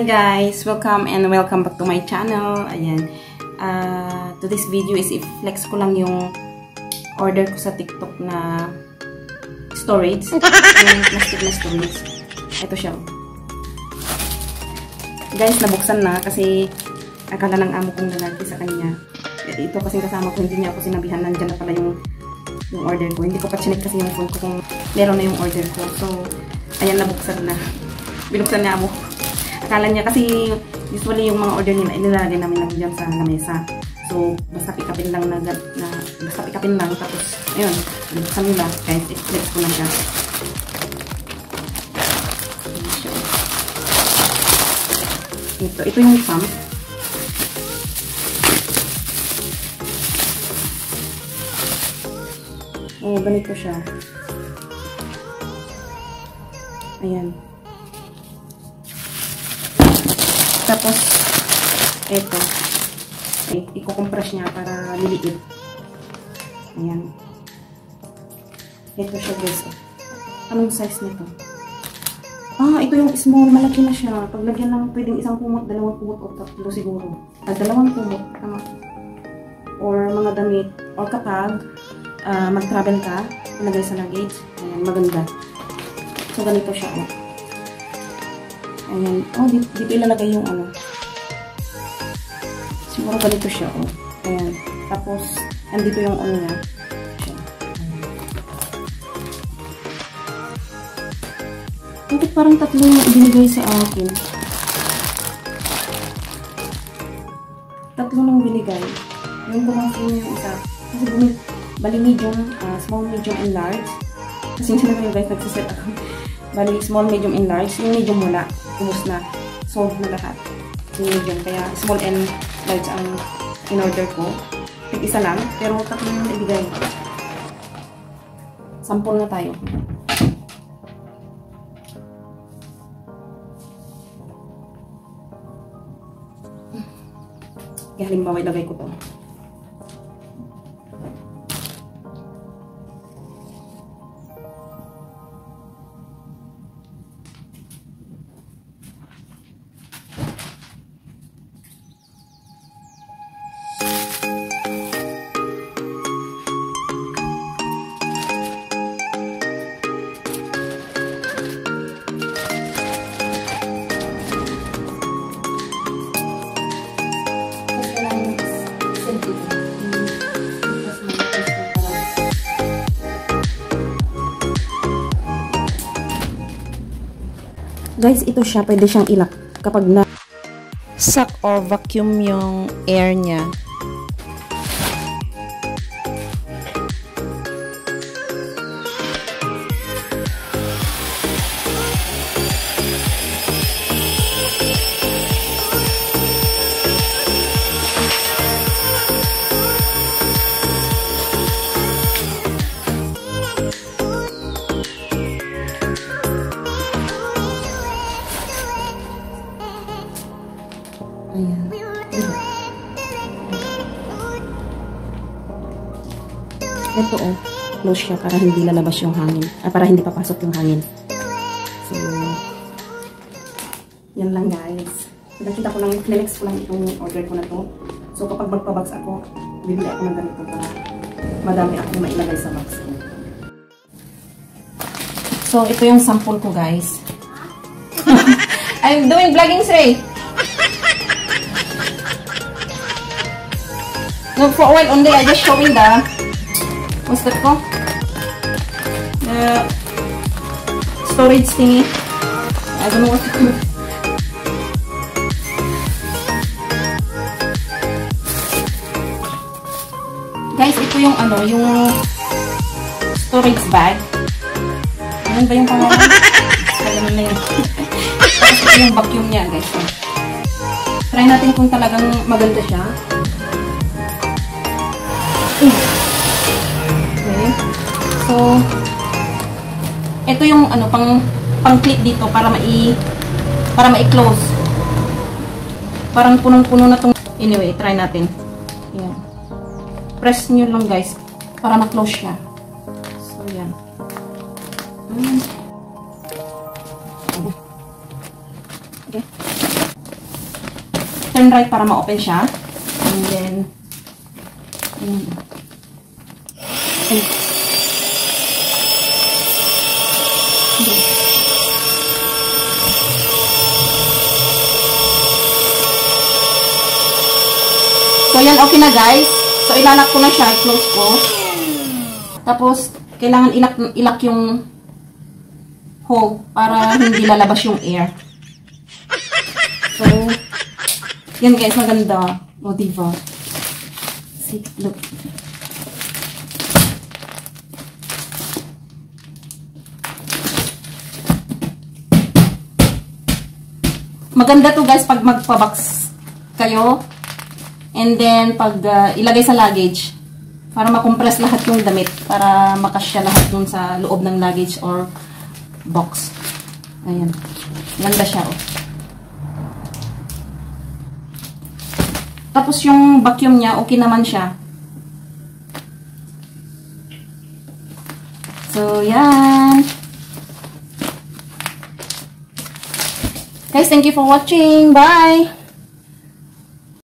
Ayan guys, welcome back to my channel. Ayan. Today's video is i-flex ko lang yung order ko sa TikTok na storage. Yung plastic na storage. Ito siya. Guys, nabuksan na kasi akala ng amo kong lalaki sa kanya. Ito kasi kasama ko, hindi niya ako sinabihan. Nandyan na pala yung order ko. Hindi ko pa chinek kasi yung phone ko kung meron na yung order ko. So, ayan, nabuksan na. Binuksan niya amo. Akala niya kasi usually yung mga order nila inilalagay namin lang dyan sa lamesa. So, basta pick-upin lang tapos, ayun, binuksan nila. Guys, i-flex ko lang siya. Ito yung pump. Oh, ganito siya. Ayan. Tapos, ito. I-compress niya para liliit. Ayan. Ito siya guys. Anong size nito? Ito yung small. Malaki na siya. Paglagyan lang, pwedeng isang kumot, dalawang kumot, o tatlo siguro. Dalawang kumot. Or mga damit. Or kapag mag-travel ka, ilagay sa luggage. Ayan, maganda. So, ganito siya. Ayan. Dito ilalagay yung ano. Siguro ganito siya. Ayan. Tapos, andito yung ano niya. Bakit parang tatlo yung binigay sa akin? Tatlo nang binigay. Yung gumasin yung isa. Kasi bali medium, small, medium, and large. Kasi hindi na kayo guys nagsiset ako. Bali small, medium, and large. Yung medium wala. Ubus na. Sold na lahat. Yung medium. Kaya small and large ang in-order ko. Isa lang. Pero tatlo yung ibigay. Sample na tayo. Kaya halimbawa ilagay ko to. Guys, ito siya. Pwede siyang ilak kapag na suck or vacuum yung air niya. Ayan. Ito close siya para hindi lalabas yung hangin. Para hindi papasok yung hangin. So, yan lang guys. Nakita ko lang, flex ko lang itong order ko na to. So, kapag magpa-box ako, bibili ako ng ganito para madami akong mailagay sa box ko. So, ito yung sample ko guys. I'm doing vlogging today. No, for a while only, I just showing the, what's that called? The storage thingy. I don't know what to do. Guys, ito yung ano, yung storage bag. Ano ba yung pangalan? Alam na yun. Tapos ito yung vacuum niya, guys. Try natin kung talagang maganda siya. Okay. So, ito yung ano pang-clip dito para mai-close. Parang punong-puno na tong. Anyway, try natin. Ayan. Press nyo lang guys para ma-close siya. So, yan. Okay. right para ma-open siya. And then, so, yan, okay na guys. So, ilalak ko na siya, i-close ko. Tapos, kailangan ilak yung hole para hindi lalabas yung air. So, yan guys, maganda. O, diba? See, look. Maganda to guys pag magpa-box kayo. And then, pag ilagay sa luggage, para makompress lahat yung damit, para makasya lahat dun sa loob ng luggage or box. Ayan. Ganda siya, oh. Tapos yung vacuum niya, okay naman siya. So, yan. Guys, thank you for watching. Bye!